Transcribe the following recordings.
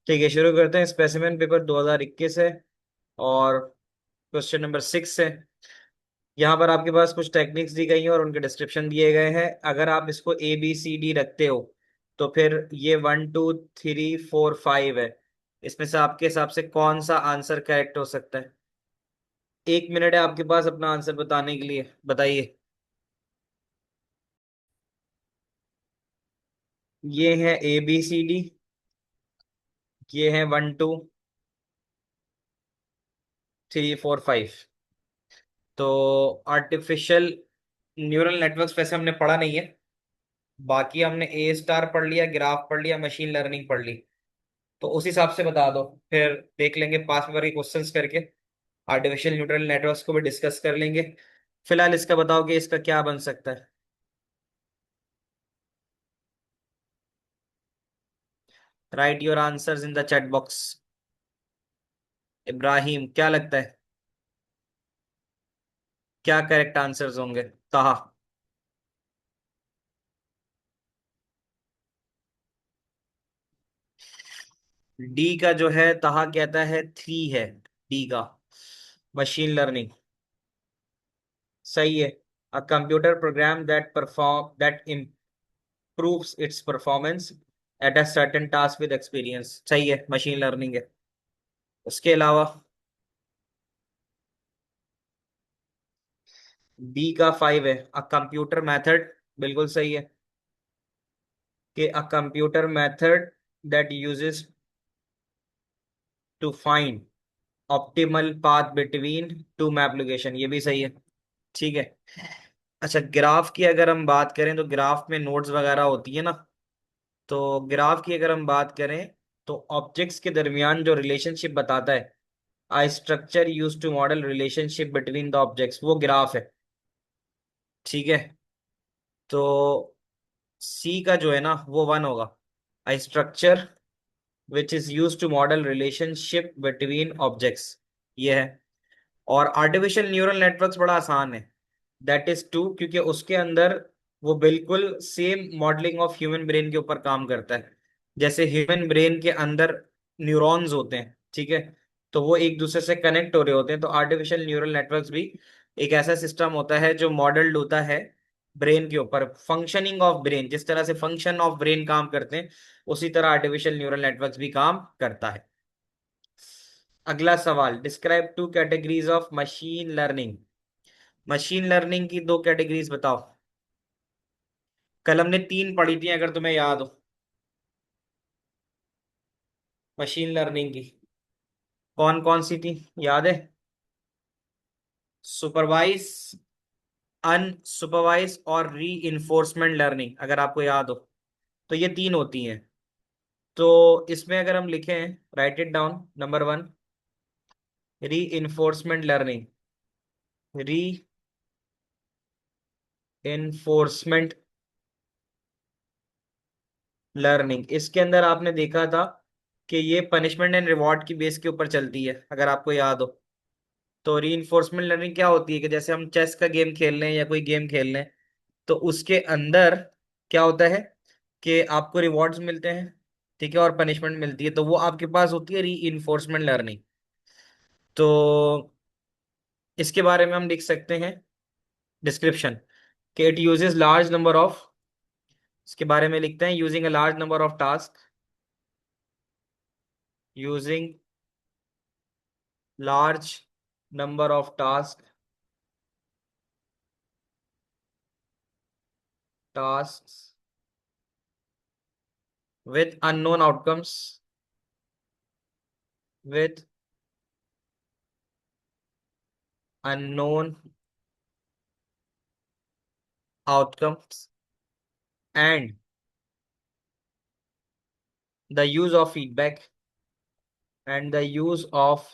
ठीक है, शुरू करते हैं। स्पेसिमेन पेपर 2021 है और क्वेश्चन नंबर 6 है। यहाँ पर आपके पास कुछ टेक्निक्स दी गई हैं और उनके डिस्क्रिप्शन दिए गए हैं। अगर आप इसको ABCD रखते हो तो फिर ये 1 2 3 4 5 है। इसमें से आपके हिसाब से कौन सा आंसर करेक्ट हो सकता है? 1 मिनट है आपके पास अपना आंसर बताने के लिए, बताइए। ये है ABCD, ये है 1 2 3 4 5। तो आर्टिफिशियल न्यूरल नेटवर्क्स वैसे हमने पढ़ा नहीं है। बाकी हमने A* पढ़ लिया, ग्राफ पढ़ लिया, मशीन लर्निंग पढ़ ली। तो उस हिसाब से बता दो, फिर देख लेंगे पास पेपर के क्वेश्चंस करके। आर्टिफिशियल न्यूरल नेटवर्क्स को भी डिस्कस कर लेंगे। फिलहाल इसका बताओ कि इसका क्या बन सकता है। Right your answers in the chat box. Ibrahim, क्या लगता है क्या करेक्ट आंसर्स होंगे? ताहा। डी का जो है, ताहा कहता है 3 है। डी का मशीन लर्निंग सही है। A computer program that improves its performance at a certain task with experience, सही है, मशीन लर्निंग है। उसके अलावा बी का 5 है, अ कंप्यूटर मेथड, बिल्कुल सही है कि a computer method that uses to find optimal path between two map location, ये भी सही है। ठीक है। अच्छा, ग्राफ की अगर हम बात करें तो ग्राफ में नोड्स वगैरह होती है ना। तो ग्राफ की अगर हम बात करें तो ऑब्जेक्ट्स के दरमियान जो रिलेशनशिप बताता है, I structure use to model relationship between the objects, वो ग्राफ है। ठीक है। तो सी का जो है ना वो 1 होगा। I structure which is use to model relationship between objects, ये है। और आर्टिफिशियल न्यूरल नेटवर्क्स बड़ा आसान है, दैट इज 2, क्योंकि उसके अंदर वो बिल्कुल same modelling of human brain के ऊपर काम करता है। जैसे ह्यूमन ब्रेन के अंदर न्यूरॉन्स होते हैं, ठीक है, तो वो एक दूसरे से कनेक्ट हो रहे होते हैं। तो आर्टिफिशियल न्यूरल नेटवर्क्स भी एक ऐसा सिस्टम होता है जो मॉडल्ड होता है ब्रेन के ऊपर। फंक्शनिंग ऑफ ब्रेन, जिस तरह से फंक्शन ऑफ ब्रेन काम करते हैं, उसी तरह आर्टिफिशियल न्यूरल नेटवर्क्स भी काम करता है। अगला सवाल, describe 2 categories of machine learning. Machine learning की 2 कैटेगरीज बताओ। कल हमने 3 पढ़ी थी, अगर तुम्हें याद हो, मशीन लर्निंग की। कौन कौन सी थी, याद है? सुपरवाइज, अनसुपरवाइज और री इन्फोर्समेंट लर्निंग, अगर आपको याद हो तो ये 3 होती हैं। तो इसमें अगर हम लिखें, राइट इट डाउन। नंबर 1, री इन्फोर्समेंट लर्निंग। री इन्फोर्समेंट लर्निंग, इसके अंदर आपने देखा था कि ये पनिशमेंट एंड रिवॉर्ड की बेस के ऊपर चलती है, अगर आपको याद हो। तो रीइंफोर्समेंट लर्निंग क्या होती है कि जैसे हम चेस का गेम खेल रहे हैं या कोई गेम खेल रहे हैं, तो उसके अंदर क्या होता है कि आपको रिवॉर्ड्स मिलते हैं, ठीक है, और पनिशमेंट मिलती है, तो वो आपके पास होती है रीइंफोर्समेंट लर्निंग। तो इसके बारे में हम लिख सकते हैं डिस्क्रिप्शन कि it uses large number of, इसके बारे में लिखते हैं, using a large number of task, using large number of task with unknown outcomes, with unknown outcomes, and the use of feedback, and the use of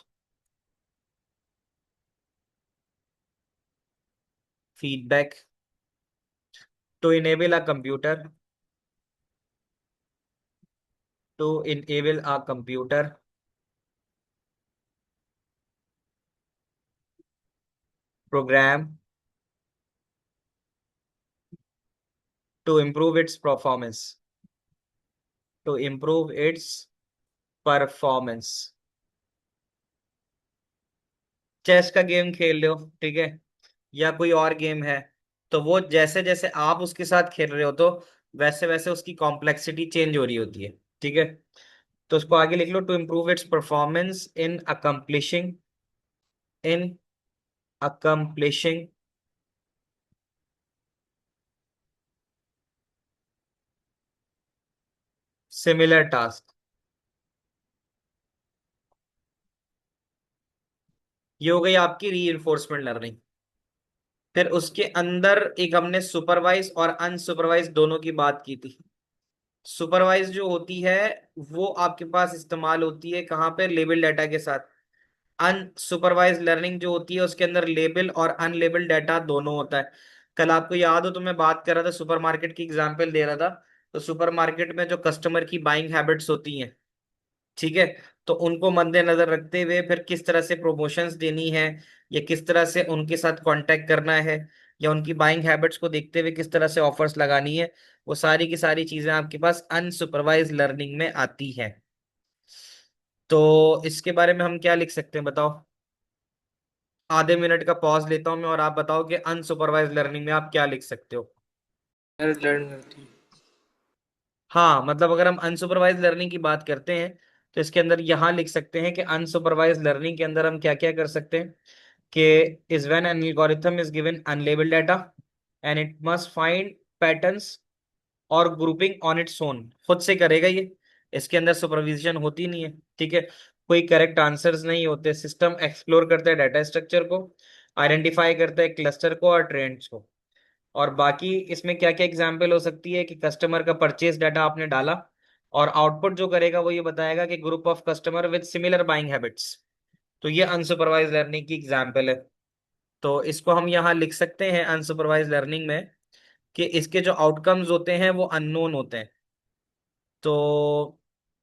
feedback to enable a computer, to enable a computer program to improve its performance, to improve its performance. Chess का game खेल रहे हो, ठीक है, या कोई और game है, तो वो जैसे जैसे आप उसके साथ खेल रहे हो तो वैसे वैसे उसकी कॉम्प्लेक्सिटी चेंज हो रही होती है, ठीक है। तो उसको आगे लिख लो, to improve its performance in accomplishing similar task. ये हो गई आपकी री लर्निंग। फिर उसके अंदर एक हमने सुपरवाइज और अनसुपरवाइज दोनों की बात की थी। सुपरवाइज जो होती है वो आपके पास इस्तेमाल होती है कहाँ पे, लेबल डाटा के साथ। अनसुपरवाइज लर्निंग जो होती है उसके अंदर लेबल और अनलेबल डाटा दोनों होता है। कल आपको याद हो तो मैं बात कर रहा था, सुपरमार्केट की एग्जांपल दे रहा था। तो सुपरमार्केट में जो कस्टमर की बाइंग हैबिट्स होती हैं, ठीक है, तो उनको मद्देनजर रखते हुए फिर किस तरह से प्रमोशंस देनी है, या किस तरह से उनके साथ कांटेक्ट करना है, या उनकी बाइंग हैबिट्स को देखते हुए किस तरह से ऑफर्स लगानी है, वो सारी की सारी चीजें आपके पास अनसुपरवाइज लर्निंग में आती है। तो इसके बारे में हम क्या लिख सकते हैं बताओ। आधे मिनट का पॉज लेता हूं मैं, और आप बताओ कि अनसुपरवाइज लर्निंग में आप क्या लिख सकते हो। लर्न करती है। हाँ, मतलब अगर हम अनसुपरवाइज लर्निंग की बात करते हैं तो इसके अंदर यहां लिख सकते हैं कि अनसुपरवाइज लर्निंग के अंदर हम क्या क्या कर सकते हैं, कि is when an algorithm is given unlabeled data and it must find patterns और ग्रुपिंग ऑन इट्स ओन, खुद से करेगा ये, इसके अंदर सुपरविजन होती नहीं है, ठीक है। कोई करेक्ट आंसर्स नहीं होते, सिस्टम एक्सप्लोर करता है डाटा स्ट्रक्चर को, आइडेंटिफाई करता है क्लस्टर को और ट्रेंड्स को। और बाकी इसमें क्या क्या एग्जाम्पल हो सकती है कि कस्टमर का परचेज डाटा आपने डाला, और आउटपुट जो करेगा वो ये बताएगा कि group of customer with similar buying habits. तो ये अनसुपरवाइज लर्निंग की एग्जाम्पल है। तो इसको हम यहाँ लिख सकते हैं अनसुपरवाइज लर्निंग में, कि इसके जो आउटकम्स होते हैं वो अननोन होते हैं। तो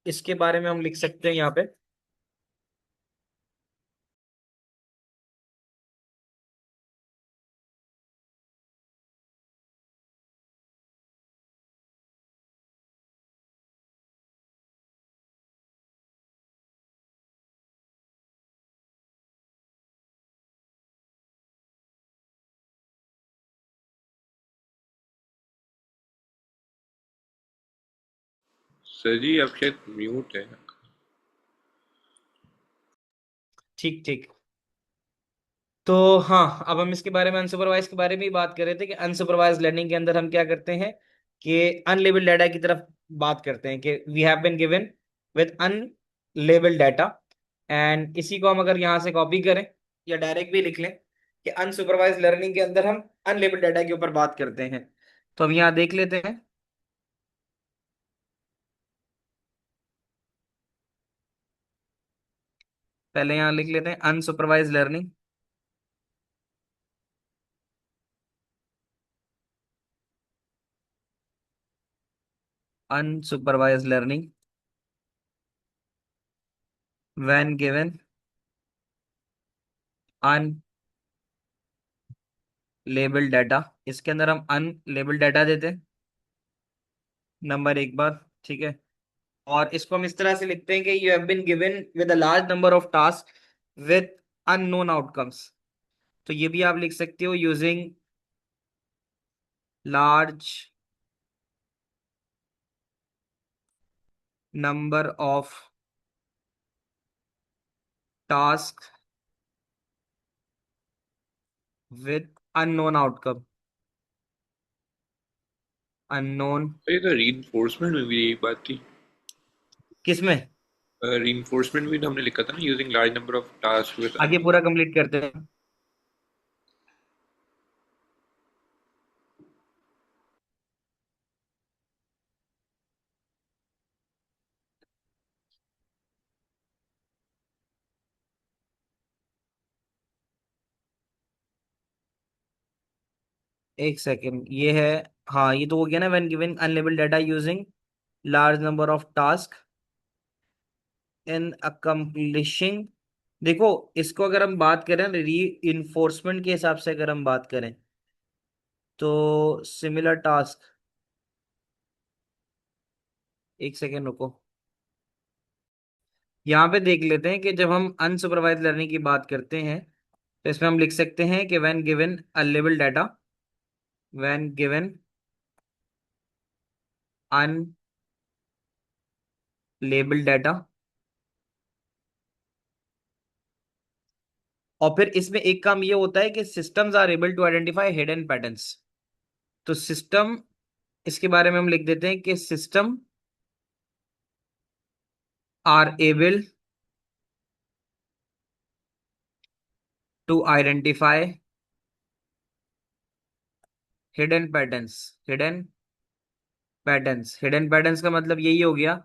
इसके बारे में हम लिख सकते हैं यहाँ पे। सर जी आप शायद म्यूट है। ठीक ठीक। तो हाँ, अब हम इसके बारे में अनसुपरवाइज के बारे में ही बात कर रहे थे कि अनसुपरवाइज लर्निंग के अंदर हम क्या करते हैं, कि अनलेबल्ड डाटा की तरफ बात करते हैं, कि we have been given with unlabelled data. And इसी को हम अगर यहाँ से कॉपी करें या डायरेक्ट भी लिख लें कि अनसुपरवाइज लर्निंग के अंदर हम अनलेबल्ड डाटा के ऊपर बात करते हैं। तो हम यहाँ देख लेते हैं। पहले यहाँ लिख लेते हैं unsupervised learning. Unsupervised learning when given unlabelled data. इसके अंदर हम अनलेबल्ड डाटा देते हैं, नंबर एक बार, ठीक है। और इसको हम इस तरह से लिखते हैं कि you have been given with a large number of task with unknown outcomes. तो ये भी आप लिख सकते हो, using large number of task with unknown outcome, unknown. तो ये तो रीइंफोर्समेंट में भी यही बात थी। किसमें? रीइंफोर्समेंट में तो हमने लिखा था ना, using large number of task with आगे पूरा कंप्लीट करते हैं। एक सेकेंड, ये है, हाँ ये तो हो गया ना, when giving unlabelled data using large number of task in accomplishing. देखो, इसको अगर हम बात करें री इन्फोर्समेंट के हिसाब से अगर हम बात करें तो सिमिलर टास्क, एक सेकेंड रुको। यहाँ पे देख लेते हैं कि जब हम अनसुपरवाइज लर्निंग की बात करते हैं तो इसमें हम लिख सकते हैं कि when given a label data, when given unlabelled data, और फिर इसमें एक काम ये होता है कि systems are able to identify hidden patterns. तो सिस्टम, इसके बारे में हम लिख देते हैं कि system are able to identify hidden patterns. Hidden hidden patterns का मतलब यही हो गया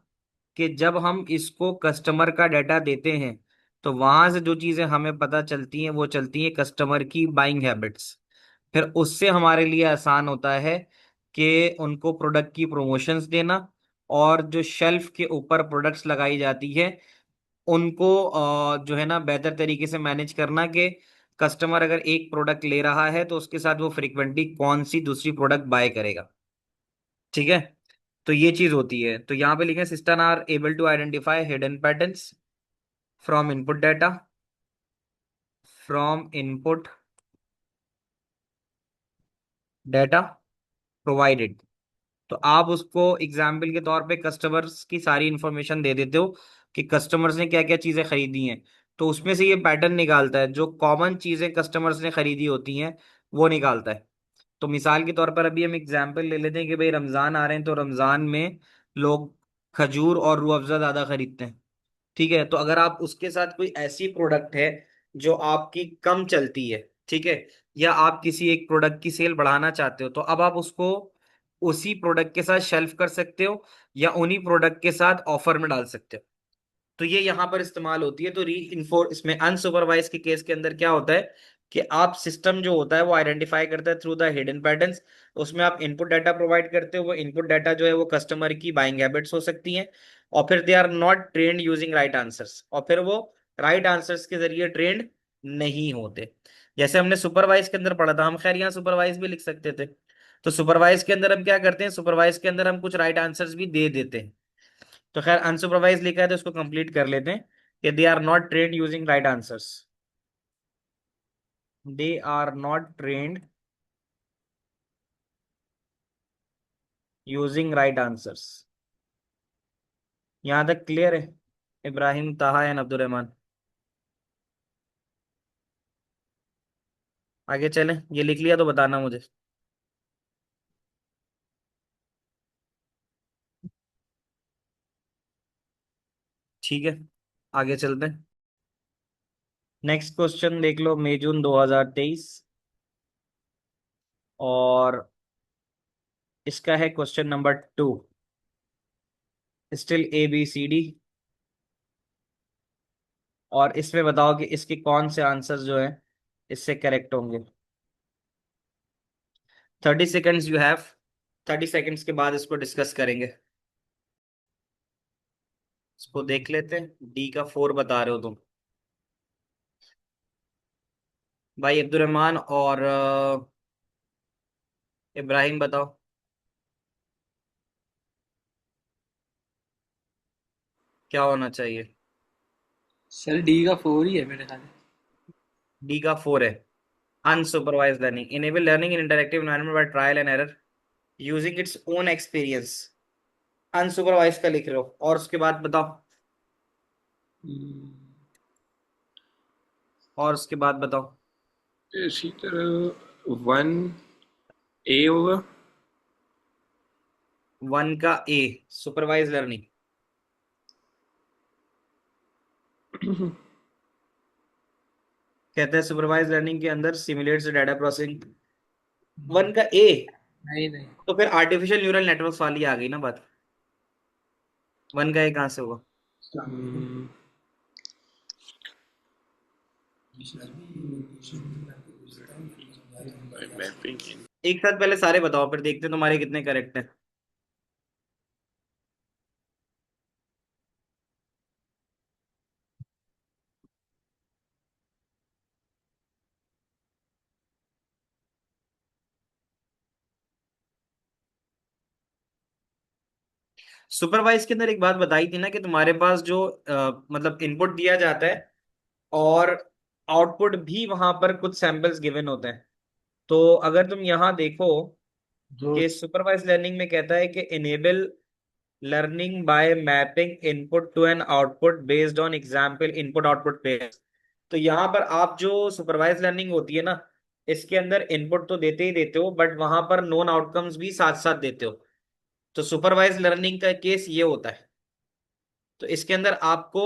कि जब हम इसको कस्टमर का डाटा देते हैं तो वहां से जो चीजें हमें पता चलती हैं वो चलती हैं कस्टमर की बाइंग हैबिट्स। फिर उससे हमारे लिए आसान होता है कि उनको प्रोडक्ट की प्रमोशंस देना, और जो शेल्फ के ऊपर प्रोडक्ट्स लगाई जाती है उनको जो है ना बेहतर तरीके से मैनेज करना, कि कस्टमर अगर एक प्रोडक्ट ले रहा है तो उसके साथ वो फ्रिक्वेंटली कौन सी दूसरी प्रोडक्ट बाय करेगा। ठीक है, तो ये चीज होती है। तो यहाँ पे लिखें system are able to identify hidden patterns from input data, from input data provided. तो आप उसको एग्जाम्पल के तौर पे कस्टमर्स की सारी इंफॉर्मेशन दे देते हो कि कस्टमर्स ने क्या क्या चीजें खरीदी हैं, तो उसमें से ये पैटर्न निकालता है, जो कॉमन चीजें कस्टमर्स ने खरीदी होती हैं वो निकालता है। तो मिसाल के तौर पर अभी हम एग्जाम्पल ले लेते हैं कि भाई रमजान आ रहे हैं, तो रमजान में लोग खजूर और रूह अफ़ज़ा ज्यादा खरीदते हैं। ठीक है, तो अगर आप उसके साथ कोई ऐसी प्रोडक्ट है जो आपकी कम चलती है, ठीक है, या आप किसी एक प्रोडक्ट की सेल बढ़ाना चाहते हो, तो अब आप उसको उसी प्रोडक्ट के साथ शेल्फ कर सकते हो या उन्हीं प्रोडक्ट के साथ ऑफर में डाल सकते हो। तो ये यहां पर इस्तेमाल होती है। तो री इन्फो इसमें अनसुपरवाइज के केस के अंदर क्या होता है कि आप सिस्टम जो होता है वो आइडेंटिफाई करता है थ्रू द हिडन पैटर्न्स। उसमें आप इनपुट डाटा प्रोवाइड करते हो, वो इनपुट डाटा जो है वो कस्टमर की बाइंग हैबिट्स हो सकती हैं, और फिर they are not trained using right answers, और फिर वो राइट आंसर्स के जरिए ट्रेंड नहीं होते। जैसे हमने सुपरवाइज के अंदर पढ़ा था, हम खैर यहाँ सुपरवाइज भी लिख सकते थे। तो सुपरवाइज के अंदर हम क्या करते हैं, सुपरवाइज के अंदर हम कुछ राइट आंसर्स भी दे देते हैं। तो खैर अनसुपरवाइज लिखा है तो उसको कंप्लीट कर लेते हैं कि they are not trained using right answers, they are not trained using right answers. यहां तक क्लियर है इब्राहिम, ताहा एंड अब्दुल रहमान? आगे चलें, ये लिख लिया तो बताना मुझे। ठीक है, आगे चलते हैं। नेक्स्ट क्वेश्चन देख लो, मई जून 2023, और इसका है question number 2, still A B C D. और इसमें बताओ कि इसके कौन से आंसर जो है इससे करेक्ट होंगे। 30 सेकेंड्स यू हैव, 30 सेकेंड्स के बाद इसको डिस्कस करेंगे। इसको देख लेते हैं, डी का 4 बता रहे हो तुम भाई। अब्दुल रहमान और इब्राहिम बताओ क्या होना चाहिए। सर डी का 4 ही है मेरे ख्याल में। डी का 4 है, unsupervised learning, enable learning in interactive environment by trial and error using its own experience. Unsupervised का लिख रहे हो, और उसके बाद बताओ, और उसके बाद बताओ। इसी तरह 1A होगा। 1 का ए, सुपरवाइज लर्निंग। कहते हैं सुपरवाइज लर्निंग के अंदर सिमुलेट्स डाटा प्रोसेसिंग। 1 का ए, नहीं नहीं। तो फिर आर्टिफिशियल न्यूरल नेटवर्क वाली आ गई ना बात। 1 का ए कहाँ से होगा? मैपिंग। एक साथ पहले सारे बताओ, फिर देखते हैं तुम्हारे कितने करेक्ट हैं। सुपरवाइज के अंदर एक बात बताई थी ना कि तुम्हारे पास जो मतलब इनपुट दिया जाता है और आउटपुट भी वहां पर कुछ सैंपल्स गिवन होते हैं। तो अगर तुम यहाँ देखो जो कि सुपरवाइज लर्निंग में कहता है कि enable learning by mapping input to an output based on example input output pairs. तो यहाँ पर आप जो सुपरवाइज लर्निंग होती है ना, इसके अंदर इनपुट तो देते ही देते हो बट वहां पर नोन आउटकम्स भी साथ साथ देते हो। तो सुपरवाइज लर्निंग का केस ये होता है। तो इसके अंदर आपको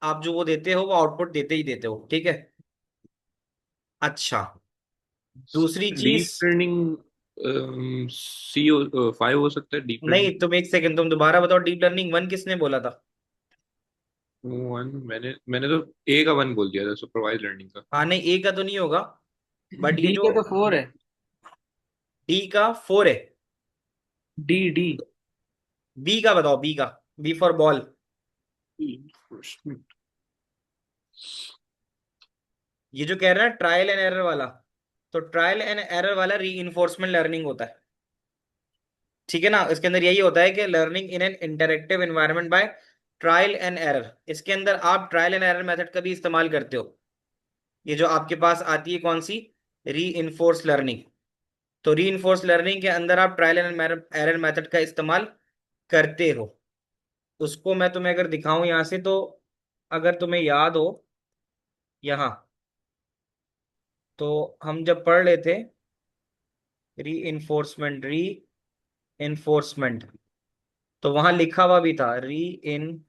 आप जो वो देते हो वो आउटपुट देते ही देते हो, ठीक है। अच्छा, दूसरी चीज। डीप लर्निंग सी 5 हो सकता है डीप लर्निंग। नहीं, तुम एक सेकंड, तुम दोबारा बताओ, डीप लर्निंग वन किसने बोला था? वन, मैंने तो ए का वन बोल दिया था सुपरवाइज लर्निंग का। हाँ नहीं, ए का तो नहीं होगा, बट ये डी जो का तो 4 है। डी का फोर है। D D. बी का बताओ, बी का, बी फॉर बॉल। ये जो कह रहा है ट्रायल एंड एरर वाला, तो ट्रायल एंड एरर वाला री इन्फोर्समेंट लर्निंग होता है, ठीक है ना। इसके अंदर यही होता है कि learning in an interactive environment by trial and error. इसके अंदर आप ट्रायल एंड एरर मेथड का भी इस्तेमाल करते हो। ये जो आपके पास आती है कौन सी, री इन्फोर्स लर्निंग। तो री इन्फोर्स लर्निंग के अंदर आप ट्रायल एंड एरर मेथड का इस्तेमाल करते हो। उसको मैं तुम्हें अगर दिखाऊं यहां से, तो अगर तुम्हें याद हो यहाँ, तो हम जब पढ़ रहे थे री इन्फोर्समेंट, तो वहां लिखा हुआ भी था री इन्फोर्समेंट।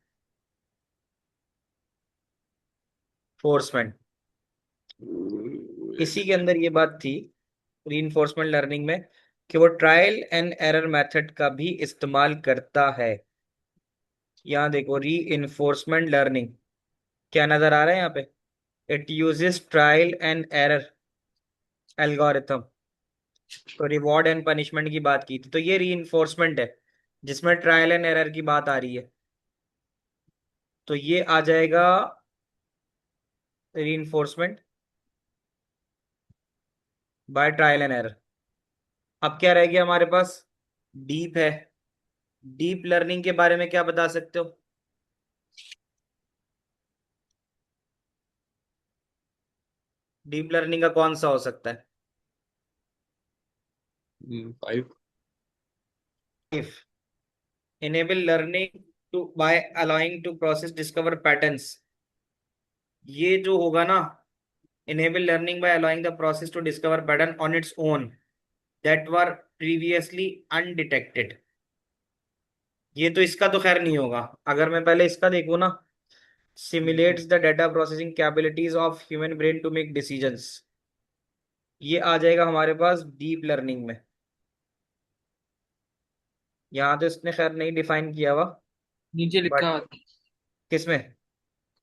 इसी के अंदर ये बात थी रीइंफोर्समेंट लर्निंग में कि वो ट्रायल एंड एरर मेथड का भी इस्तेमाल करता है। यहाँ देखो, री इन्फोर्समेंट लर्निंग क्या नजर आ रहा है यहाँ पे, it uses trial and error algorithm. तो रिवॉर्ड एंड पनिशमेंट की बात की थी, तो ये री इन्फोर्समेंट है जिसमें ट्रायल एंड एरर की बात आ रही है। तो ये आ जाएगा री enforcement bye trial and error. अब क्या रह गया हमारे पास, डीप है। डीप लर्निंग के बारे में क्या बता सकते हो? डीप लर्निंग का कौन सा हो सकता है? 5। If enable learning to by allowing to process discover patterns, ये जो होगा ना, enable learning by allowing the process to discover pattern on its own that were previously undetected। ये तो इसका तो खैर नहीं होगा। अगर मैं पहले इसका देखूँ ना, simulates the data processing capabilities of human brain to make decisions, ये आ जाएगा हमारे पास डीप लर्निंग में। यहाँ तो इसने खैर नहीं डिफाइन किया हुआ, नीचे लिखा बट हुआ था, किसमें?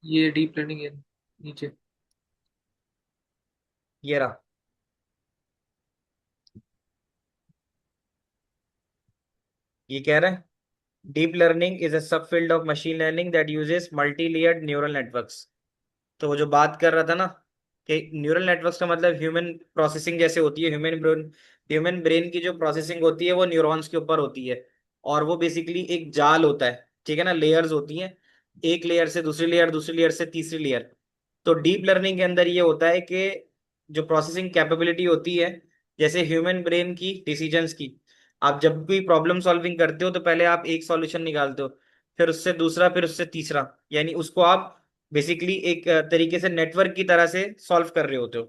ये डीप लर्निंग है नीचे। ये रहा, ये कह रहा है डीप लर्निंग इज अ सब field of machine learning that uses multi layered neural networks. तो वो जो बात कर रहा था ना कि न्यूरल नेटवर्क्स का मतलब ह्यूमन प्रोसेसिंग जैसे होती है, ह्यूमन ब्रेन की जो प्रोसेसिंग होती है वो न्यूरॉन्स के ऊपर होती है। और वो बेसिकली एक जाल होता है, ठीक है ना, लेयर्स होती हैं, एक लेयर से दूसरी लेयर, दूसरी लेयर से तीसरी लेयर। तो डीप लर्निंग के अंदर ये होता है कि जो प्रोसेसिंग कैपेबिलिटी होती है, जैसे ह्यूमन ब्रेन की डिसीजंस की, आप जब भी प्रॉब्लम सॉल्विंग करते हो तो पहले आप एक सॉल्यूशन निकालते हो, फिर उससे दूसरा, फिर उससे तीसरा, यानी उसको आप बेसिकली एक तरीके से नेटवर्क की तरह से सॉल्व कर रहे होते हो।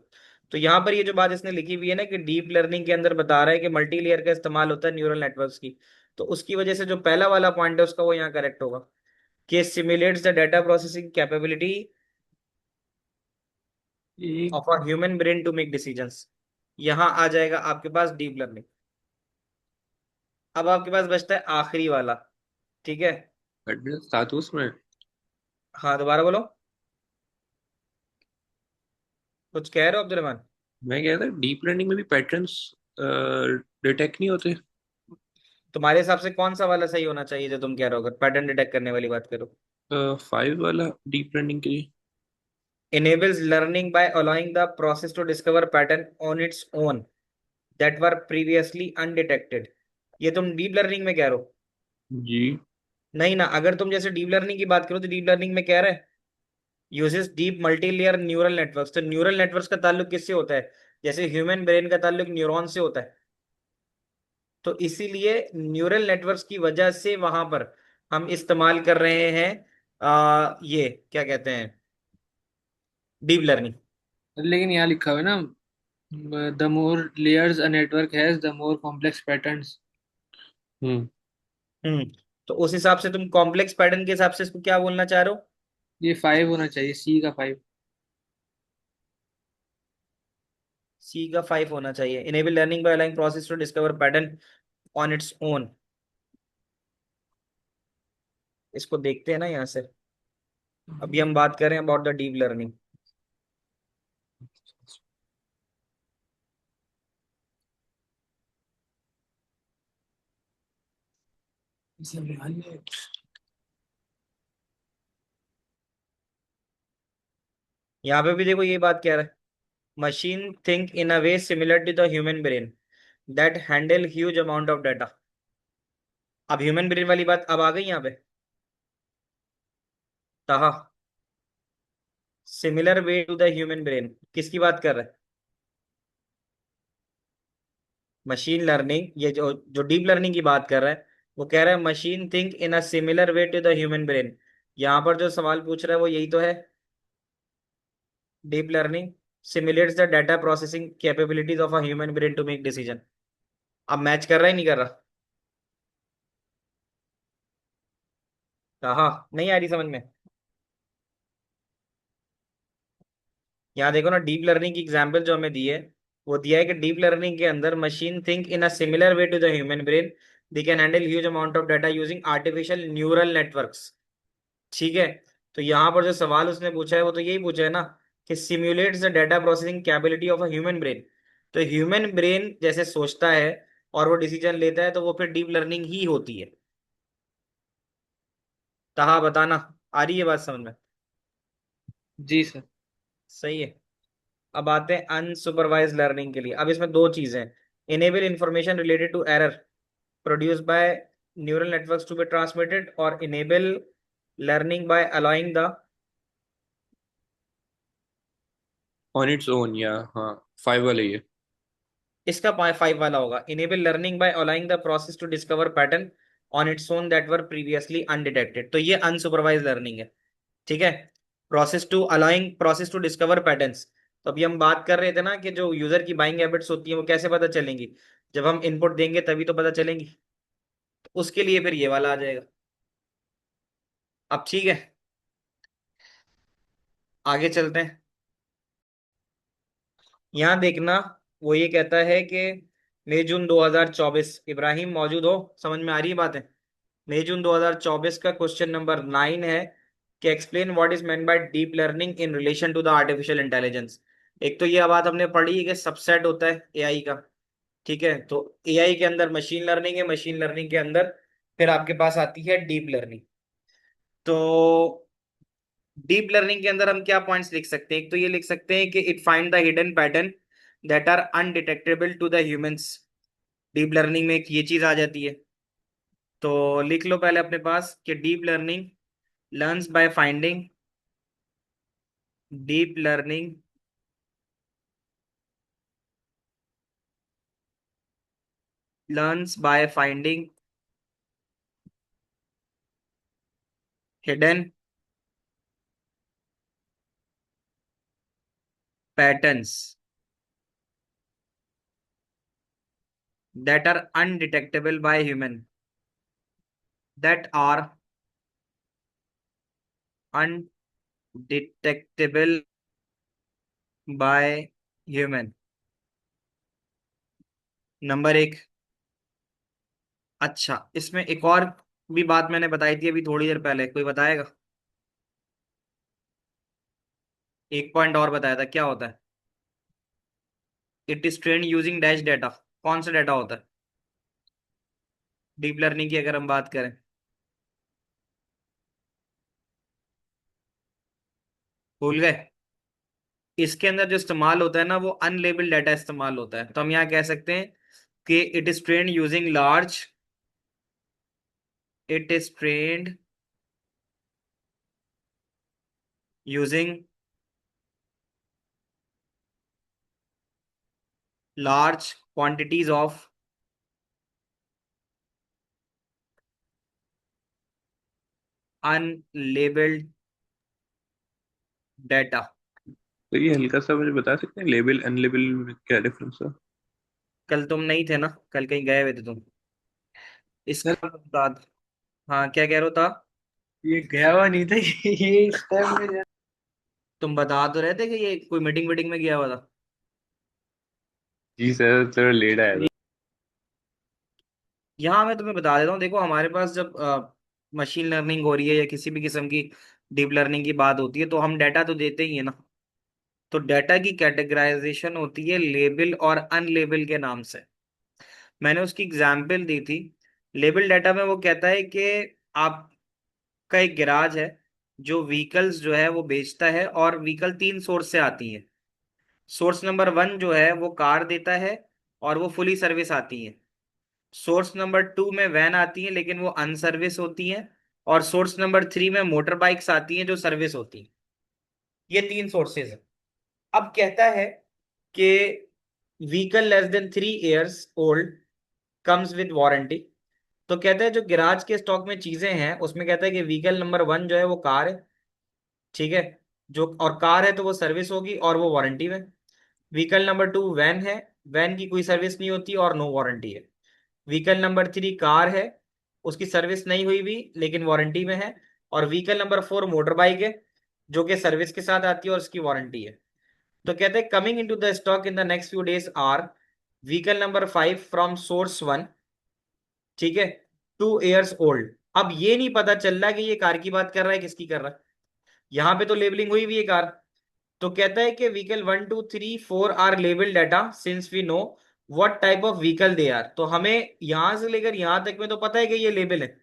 तो यहाँ पर ये जो बात इसने लिखी हुई है ना कि डीप लर्निंग के अंदर बता रहा है कि मल्टी लेयर का इस्तेमाल होता है न्यूरल नेटवर्क्स की, तो उसकी वजह से जो पहला वाला पॉइंट है उसका वो यहाँ करेक्ट होगा कि simulates the data processing capability एक of a human brain to make decisions. यहाँ आ जाएगा आपके पास डीप लर्निंग। अब आपके पास बचता है आखिरी वाला, ठीक है। एड्रेस था तो उसमें। हाँ, दोबारा बोलो, कुछ कह रहे हो अब्दुलरहमान? मैं कह रहा था डीप लर्निंग में भी पैटर्न्स डिटेक्ट नहीं होते। तुम्हारे हिसाब से कौन सा वाला सही होना चाहिए जो तुम कह रहे हो, अगर पैटर्न डिटेक्ट करने वाली बात करो? 5 वाला डीप लर्निंग के लिए। enables learning by allowing the process to discover pattern on its own that were previously undetected। ये तुम डीप लर्निंग में कह रहे हो? जी। नहीं ना, अगर तुम जैसे डीप लर्निंग की बात करो तो डीप लर्निंग में कह रहे हैं uses deep multi layer neural networks. तो न्यूरल नेटवर्क्स का ताल्लुक किससे होता है? जैसे ह्यूमन ब्रेन का ताल्लुक न्यूरॉन से होता है। तो इसीलिए न्यूरल नेटवर्क्स की वजह से वहां पर हम इस्तेमाल कर रहे हैं ये क्या कहते हैं, डीप लर्निंग। लेकिन यहाँ लिखा हुआ है ना, the more layers a network has the more complex patterns. हम्म। हम्म। तो उस हिसाब से तुम कॉम्प्लेक्स पैटर्न के हिसाब से इसको क्या बोलना चाह रहे हो? ये 5 होना चाहिए, सी का 5। सी का 5 होना चाहिए। Enable learning by allowing process to discover pattern on its own. इसको देखते हैं ना यहाँ से। अभी हम बात करें अबाउट द डीप लर्निंग। यहाँ पे भी देखो ये बात कह रहा है, machine think in a way similar to the human brain that handle huge amount of data. अब ह्यूमन ब्रेन वाली बात अब आ गई यहाँ पे। कहा similar way to the human brain, किसकी बात कर रहा है? मशीन लर्निंग, ये जो जो डीप लर्निंग की बात कर रहा है वो कह रहा है machine think in a similar way to the human brain. यहाँ पर जो सवाल पूछ रहा है वो यही तो है। Deep learning simulates the data processing capabilities of a human brain to make decision. अब मैच कर रहा है नहीं कर रहा? कहा नहीं आ रही समझ में? यहाँ देखो ना, डीप लर्निंग की एग्जांपल जो हमें दी है वो दिया है कि डीप लर्निंग के अंदर machine think in a similar way to the human brain, they can handle huge amount of data using artificial neural networks. ठीक है। तो यहाँ पर जो सवाल उसने पूछा है वो तो यही पूछा है ना कि simulates the data processing capability of a human brain. तो ह्यूमन ब्रेन जैसे सोचता है और वो डिसीजन लेता है तो वो फिर डीप लर्निंग ही होती है। कहा बताना, आ रही है बात समझ में? जी सर। सही है। अब आते हैं अनसुपरवाइज लर्निंग के लिए। अब इसमें दो चीजें हैं, enable information related to error produce by neural networks to be transmitted, और enable learning by allowing the. On its own, या हाँ, 5 वाला ही है। इसका 5 वाला होगा, enable learning by allowing the process to discover pattern on its own that were previously undetected. तो ये अनसुपरवाइज लर्निंग है। ठीक है। Process to discover patterns. तो अभी हम बात कर रहे थे ना कि जो यूजर की बाइंग हैबिट्स होती है वो कैसे पता चलेंगी? जब हम इनपुट देंगे तभी तो पता चलेंगी। तो उसके लिए फिर ये वाला आ जाएगा। अब ठीक है, आगे चलते हैं। यहाँ देखना, वो ये कहता है कि मई जून 2024, इब्राहिम मौजूद हो? समझ में आ रही है बातें? मई जून 2024 का क्वेश्चन नंबर 9 है कि explain what is meant by deep learning in relation to the artificial intelligence. एक तो ये बात हमने पढ़ी है कि सबसेट होता है एआई का। ठीक है। तो एआई के अंदर मशीन लर्निंग है, मशीन लर्निंग के अंदर फिर आपके पास आती है डीप लर्निंग। तो डीप लर्निंग के अंदर हम क्या पॉइंट्स लिख सकते हैं? एक तो ये लिख सकते हैं कि it find the hidden pattern that are undetectable to the humans. Deep learning में एक ये चीज आ जाती है। तो लिख लो पहले अपने पास कि deep learning learns by finding, deep learning learns by finding hidden patterns that are undetectable by human, that are undetectable by human। Number एक। अच्छा, इसमें एक और भी बात मैंने बताई थी अभी थोड़ी देर पहले, कोई बताएगा? एक पॉइंट और बताया था, क्या होता है? It is train using dash data. कौन सा डेटा होता है डीप लर्निंग की अगर हम बात करें? भूल गए? इसके अंदर जो इस्तेमाल होता है ना वो अनलेबल्ड डाटा इस्तेमाल होता है। तो हम यहाँ कह सकते हैं कि it is train using large it is trained using large quantities of unlabeled data. तो ये हल्का सा मुझे बता सकते हैं लेबल अनलेबल में क्या डिफरेंस है? कल तुम नहीं थे ना, कल कहीं गए हुए थे तुम। सर इसका बाद, हाँ क्या कह रहे हो था? ये गया हुआ नहीं था, ये इस टाइम में तुम बता तो रहे थे कि ये कोई मीटिंग वीटिंग में गया हुआ था। जी सर, थोड़ा लेट आया था। यहाँ मैं तुम्हें बता देता हूँ, देखो हमारे पास जब मशीन लर्निंग हो रही है या किसी भी किस्म की डीप लर्निंग की बात होती है तो हम डाटा तो देते ही है ना। तो डाटा की कैटेगराइजेशन होती है लेबल और अनलेबल के नाम से। मैंने उसकी एग्जाम्पल दी थी। लेबल डाटा में वो कहता है कि आपका एक गैराज है जो व्हीकल्स जो है वो बेचता है, और व्हीकल तीन सोर्स से आती है। सोर्स नंबर वन जो है वो कार देता है और वो फुली सर्विस आती है। सोर्स नंबर टू में वैन आती है लेकिन वो अनसर्विस होती है। और सोर्स नंबर थ्री में मोटर बाइक्स आती हैं जो सर्विस होती हैं। ये तीन सोर्सेज है। अब कहता है कि vehicle less than 3 years old comes with warranty. तो कहता है जो गिराज के स्टॉक में चीजें हैं उसमें कहता है कि व्हीकल नंबर वन जो है वो कार है, ठीक है, जो और कार है तो वो सर्विस होगी और वो वारंटी में। व्हीकल नंबर टू वैन है, वैन की कोई सर्विस नहीं होती और नो वारंटी है। व्हीकल नंबर थ्री कार है, उसकी सर्विस नहीं हुई भी लेकिन वारंटी में है। और vehicle number four motor bike है जो कि सर्विस के साथ आती है और उसकी वारंटी है। तो कहते हैं coming into the stock in the next few days are vehicle number five from source one, ठीक है, 2 years ओल्ड। अब ये नहीं पता चल रहा कि ये कार की बात कर रहा है किसकी कर रहा है। यहां पे तो लेबलिंग हुई हुई है कार। तो कहता है कि vehicle one two three four are label data since we know what type of vehicle they are. तो हमें यहां से लेकर यहां तक में तो पता है कि ये लेबल है,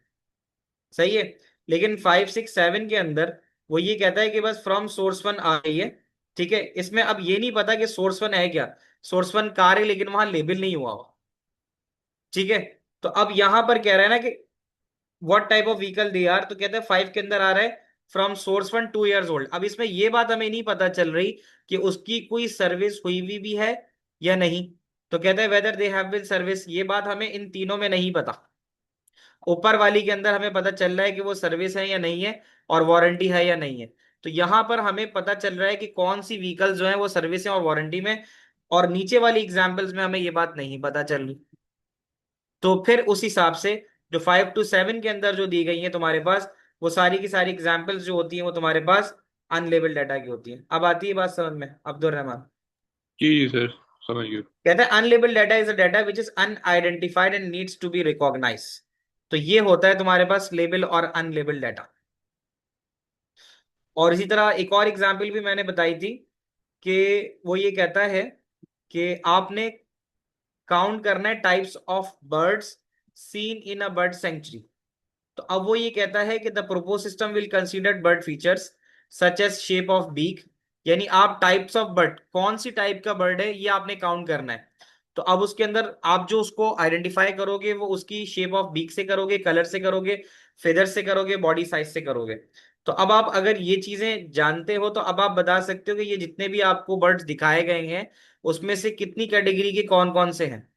सही है। लेकिन फाइव सिक्स सेवन के अंदर वो ये कहता है कि बस फ्रॉम सोर्स वन आ रही है, ठीक है। इसमें अब ये नहीं पता कि सोर्स वन है क्या। सोर्स वन कार है लेकिन वहां लेबल नहीं हुआ हुआ, ठीक है। तो अब यहां पर कह रहा है ना कि what type of vehicle they are, तो कहते हैं फाइव के अंदर आ रहा है from source one 2 years old. अब इसमें ये बात हमें नहीं पता चल रही कि उसकी कोई सर्विस हुई हुई भी है या नहीं। तो कहते हैं whether they have been service, ये बात हमें इन तीनों में नहीं पता। ऊपर वाली के अंदर हमें पता चल रहा है कि वो सर्विस है या नहीं है और वारंटी है या नहीं है। तो यहां पर हमें पता चल रहा है कि कौन सी व्हीकल जो है वो सर्विस है और वारंटी में। और नीचे वाली एग्जाम्पल्स में हमें ये बात नहीं पता चल रही। तो फिर उस हिसाब से जो 5 to 7 के अंदर जो दी गई है तुम्हारे पास, वो सारी की सारी एग्जाम्पल्स जो होती हैं वो तुम्हारे पास अनलेबल डाटा की होती है। अब आती है बात समझ में अब्दुल रहमान? जी जी सर, समझ गया। कहता है unlabel data is a data which is unidentified and needs to be recognise. तो ये होता है तुम्हारे पास लेबल और अनलेबल डाटा। और इसी तरह एक और एग्जाम्पल भी मैंने बताई थी कि वो ये कहता है कि आपने काउंट करना है types of birds seen in a bird sanctuary. तो अब वो ये कहता है कि the propose system will consider bird features such as shape of beak. यानी आप टाइप्स ऑफ बर्ड, कौन सी टाइप का बर्ड है ये आपने काउंट करना है। तो अब उसके अंदर आप जो उसको आइडेंटिफाई करोगे वो उसकी शेप ऑफ बीक से करोगे, कलर से करोगे, फेदर से करोगे, बॉडी साइज से करोगे। तो अब आप अगर ये चीजें जानते हो तो अब आप बता सकते हो कि ये जितने भी आपको बर्ड्स दिखाए गए हैं उसमें से कितनी कैटेगरी के कौन कौन से हैं।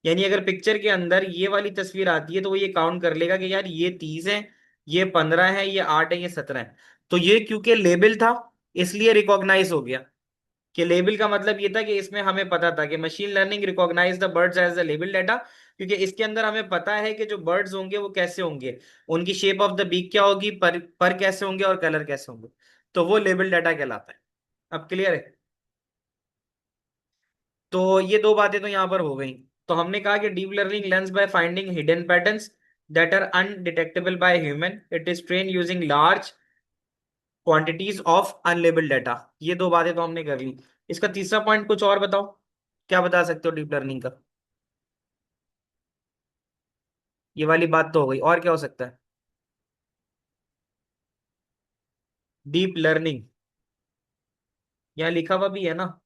यानी अगर पिक्चर के अंदर ये वाली तस्वीर आती है तो वो ये काउंट कर लेगा कि यार ये 30 है, ये 15 है, ये 8 है, ये 17 है। तो ये क्योंकि लेबल था इसलिए रिकॉग्नाइज हो गया। कि लेबल का मतलब ये था कि इसमें हमें पता था कि machine learning recognise the birds as the label data, क्योंकि इसके अंदर हमें पता है कि जो बर्ड्स होंगे वो कैसे होंगे, उनकी शेप ऑफ द बीक क्या होगी, पर कैसे होंगे और कलर कैसे होंगे। तो वो लेबल डाटा कहलाता है। अब क्लियर है? तो ये दो बातें तो यहां पर हो गई। तो हमने कहा कि deep learning learns by finding hidden patterns that are undetectable by human, it is train using large quantities of unlabelled data. ये दो बातें तो हमने कर ली। इसका तीसरा पॉइंट कुछ और बताओ, क्या बता सकते हो डीप लर्निंग का? ये वाली बात तो हो गई, और क्या हो सकता है? डीप लर्निंग यहाँ लिखा हुआ भी है ना।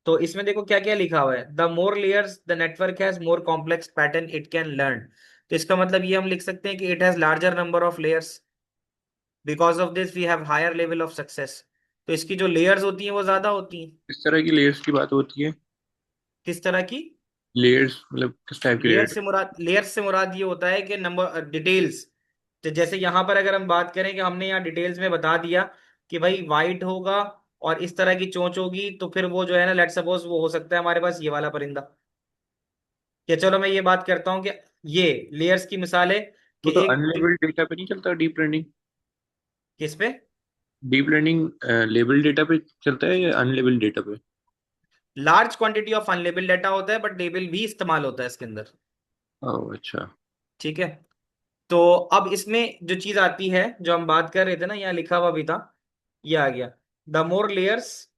तो इसमें देखो क्या क्या लिखा हुआ है, the more layers the network has more complex pattern it can learn. तो इसका मतलब ये हम लिख सकते हैं कि it has larger number of layers, because of this we have higher level of success. तो इसकी जो लेयर्स होती हैं वो ज्यादा होती हैं। इस तरह की लेयर्स की बात होती है? किस तरह की? लेयर्स मतलब किस टाइप की लेयर लेयर? से मुराद, लेयर से मुराद ये होता है कि नंबर डिटेल्स। तो जैसे यहाँ पर अगर हम बात करें कि हमने यहाँ डिटेल्स में बता दिया कि भाई वाइट होगा और इस तरह की चोंच होगी, तो फिर वो जो है ना, लेट सपोज वो हो सकता है हमारे पास ये वाला परिंदा। कि चलो मैं ये बात करता हूँ कि ये लेयर्स की मिसाल है कि तो एक अनलेबल्ड डेटा पे नहीं चलता डीप लर्निंग? किस पे? डीप लर्निंग लेबल डेटा पे चलता है या अनलेबल्ड डेटा पे? Large quantity of unlabel data होता है, बट लेबल भी इस्तेमाल होता है इसके अंदर। ओह अच्छा। ठीक है। तो अब इसमें जो चीज आती है, जो हम बात कर रहे थे ना, यहाँ लिखा हुआ भी था, ये आ गया। The more layers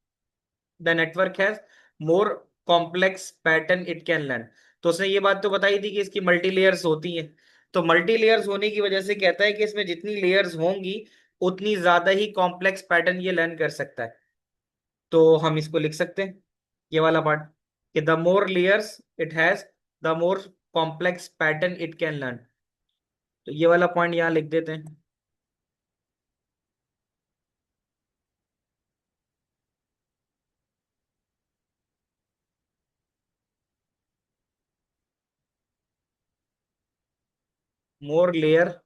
the network has, more complex pattern it can learn. तो उसने ये बात तो बताई थी कि इसकी मल्टी लेयर्स होती हैं। तो मल्टी लेयर्स होने की वजह से कहता है कि इसमें जितनी लेयर्स होंगी उतनी ज्यादा ही कॉम्प्लेक्स पैटर्न ये लर्न कर सकता है। तो हम इसको लिख सकते हैं, ये वाला पार्ट, कि the more layers it has, the more complex pattern it can learn. तो ये वाला पॉइंट यहाँ लिख देते हैं। More layer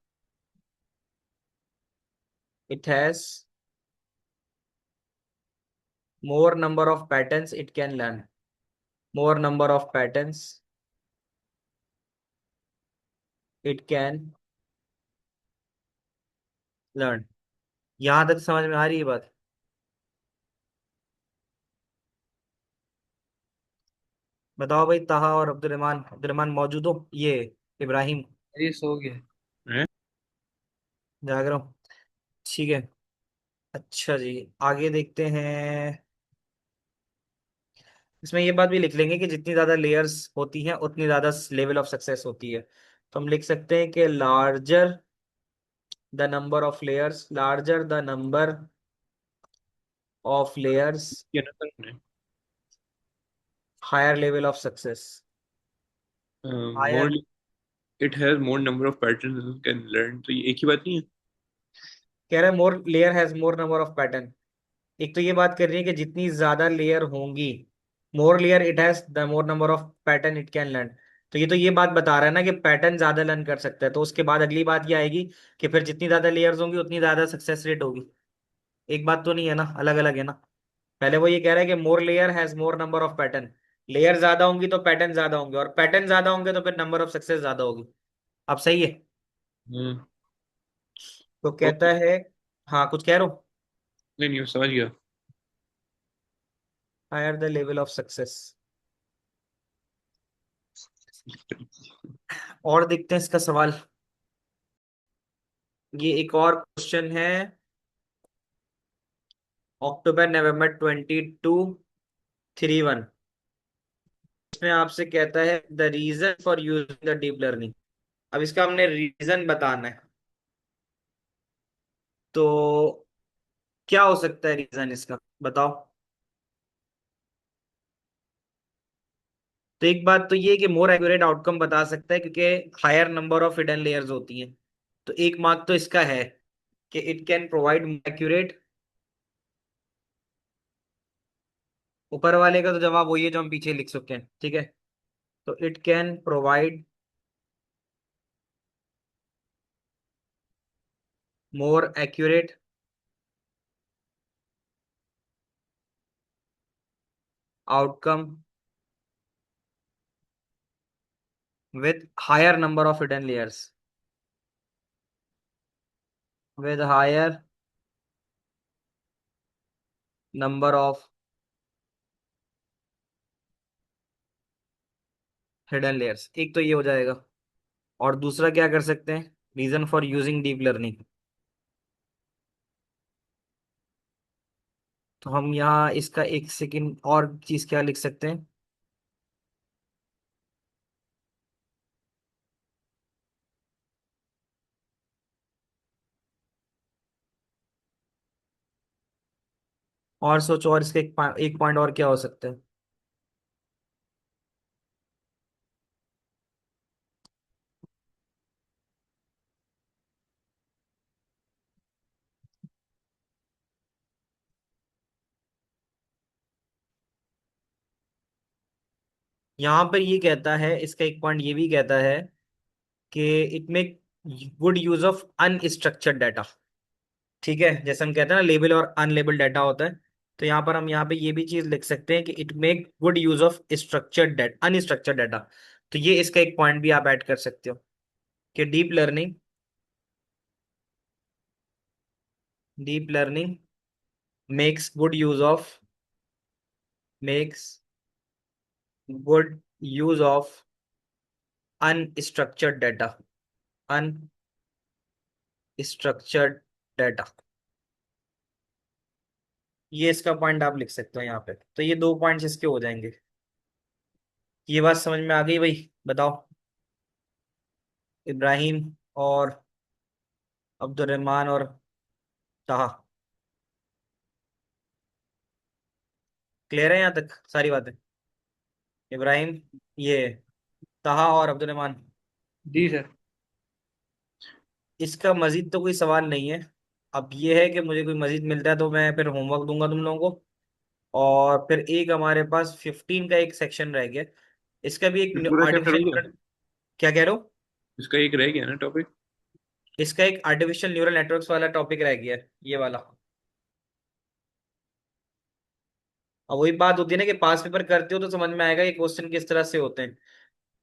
it has, more number of patterns it can learn, more number of patterns it can learn। यहां तक समझ में आ रही है बात? बताओ भाई, ताहा और अब्दुलरहमान, अब्दुलरहमान मौजूद हो? ये इब्राहिम ये सो गया। है। जाग रहा हूँ। ठीक है। अच्छा जी, आगे देखते हैं। इसमें ये बात भी लिख लेंगे कि जितनी ज्यादा लेयर्स होती हैं उतनी ज्यादा लेवल ऑफ सक्सेस होती है। तो हम लिख सकते हैं कि larger the number of layers, larger the number of layers, ये ना sir higher level of success. More higher, it has more number of pattern can learn, तो ये एक ही बात नहीं है? कह रहा है more layer has more number of pattern. एक तो ये बात कर रही है कि जितनी ज्यादा लेयर होंगी, more layer it has the more number of pattern it can learn. तो ये बात बता रहा है ना कि पैटर्न ज्यादा लर्न कर सकता है। तो उसके बाद अगली बात ये आएगी कि फिर जितनी ज्यादा लेयर्स होंगी उतनी ज्यादा सक्सेस रेट होगी। एक बात तो नहीं है ना, अलग अलग है ना। पहले वो ये कह रहा है कि more layer has more number of pattern, layer ज्यादा होंगी तो पैटर्न ज्यादा होंगे, और पैटर्न ज्यादा होंगे तो फिर नंबर ऑफ सक्सेस ज्यादा होगी। अब सही है? हम्म। तो कहता ओके। है, हाँ कुछ कह रहा हूँ, नहीं नहीं, समझ गया। Higher the level of success. और देखते हैं इसका सवाल। ये एक और क्वेश्चन है, अक्टूबर नवंबर 2231। इसमें आपसे कहता है the reason for using the deep learning. अब इसका हमने रीजन बताना है। तो क्या हो सकता है रीजन इसका, बताओ। तो एक बात तो ये है कि मोर एक्यूरेट आउटकम बता सकता है, क्योंकि higher number of hidden layers होती हैं। तो एक मार्क तो इसका है कि इट कैन प्रोवाइड एक्यूरेट। ऊपर वाले का तो जवाब वही है जो हम पीछे लिख सकते हैं, ठीक है। तो it can provide more accurate outcome with higher number of hidden layers, with higher number of hidden layers। एक तो ये हो जाएगा। और दूसरा क्या कर सकते हैं, reason for using deep learning. तो हम यहाँ इसका एक सेकंड और चीज क्या लिख सकते हैं। और सोचो, और इसका एक पॉइंट और क्या हो सकता है। यहाँ पर ये कहता है, इसका एक पॉइंट ये भी कहता है कि it make good use of unstructured data. ठीक है, जैसे हम कहते हैं ना लेबल और अनलेबल डाटा होता है, तो यहाँ पर हम यहाँ पे ये भी चीज लिख सकते हैं कि it make good use of structured data, unstructured data. तो ये इसका एक पॉइंट भी आप ऐड कर सकते हो कि deep learning makes good use of makes good use of unstructured data, unstructured data. ये इसका पॉइंट आप लिख सकते हो यहाँ पे। तो ये दो पॉइंट्स इसके हो जाएंगे। ये बात समझ में आ गई भाई? बताओ। इब्राहिम और अब्दुलरहमान और ताहा, क्लियर है यहाँ तक सारी बातें? इब्राहिम, ये ताहा और अब्दुलरहमान, जी सर। इसका मजीद तो कोई सवाल नहीं है। अब ये है कि मुझे कोई मजीद मिलता है तो मैं फिर होमवर्क दूंगा तुम लोगों को। और फिर एक हमारे पास 15 का एक सेक्शन रह गया, इसका भी ये एक पूरा चैप्टर हो गया? आर्टिफिशियल, क्या कह रहे हो? इसका एक रह गया ना टॉपिक? इसका एक आर्टिफिशियल न्यूरल नेटवर्क्स वाला टॉपिक रह गया है, ये वाला। अब वही बात होती है ना कि पास पेपर करते हो तो समझ में आएगा ये क्वेश्चन किस तरह से होते हैं।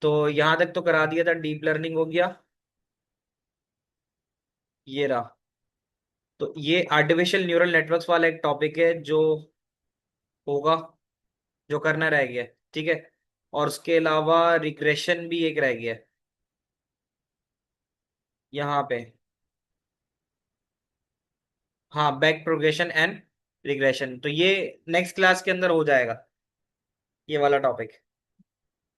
तो यहां तक तो करा दिया था, डीप लर्निंग हो गया, ये रहा। तो ये आर्टिफिशियल न्यूरल नेटवर्क्स वाला एक टॉपिक है जो होगा, जो करना रह गया है, ठीक है। और उसके अलावा रिग्रेशन भी एक रह गया है यहाँ पे। हाँ, बैक प्रोग्रेशन एंड रिग्रेशन, तो ये नेक्स्ट क्लास के अंदर हो जाएगा ये वाला टॉपिक।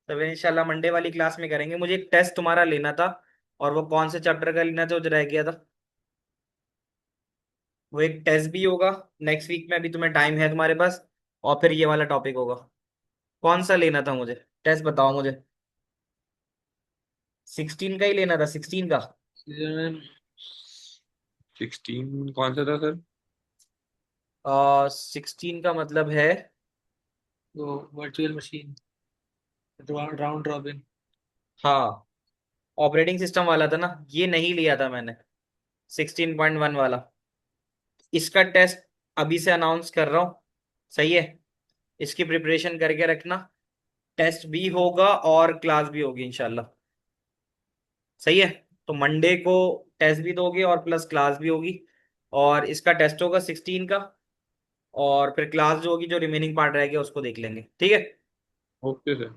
तो फिर इंशाल्लाह मंडे वाली क्लास में करेंगे। मुझे एक टेस्ट तुम्हारा लेना था, और वो कौन से चैप्टर का लेना था जो रह गया था? वो एक टेस्ट भी होगा नेक्स्ट वीक में, अभी तुम्हें टाइम है तुम्हारे पास, और फिर ये वाला टॉपिक होगा। कौन सा लेना था मुझे? टेस्ट बताओ मुझे। 16 का ही लेना था, 16 का। 16 कौन सा था सर? 16 का मतलब है, वो वर्चुअल मशीन, राउंड रॉबिन। हाँ, ऑपरेटिंग सिस्टम वाला था ना, ये नहीं लिया था मैंने, 16.1 वाला। इसका टेस्ट अभी से अनाउंस कर रहा हूँ, सही है? इसकी प्रिपरेशन करके रखना, टेस्ट भी होगा और क्लास भी होगी इंशाल्लाह, सही है? तो मंडे को टेस्ट भी दोगे और प्लस क्लास भी होगी। और इसका टेस्ट होगा 16 का, और फिर क्लास जो होगी, जो रिमेनिंग पार्ट रह गया उसको देख लेंगे, ठीक है? Okay sir.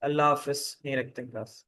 अल्लाह हाफिज, नहीं रखते हैं क्लास।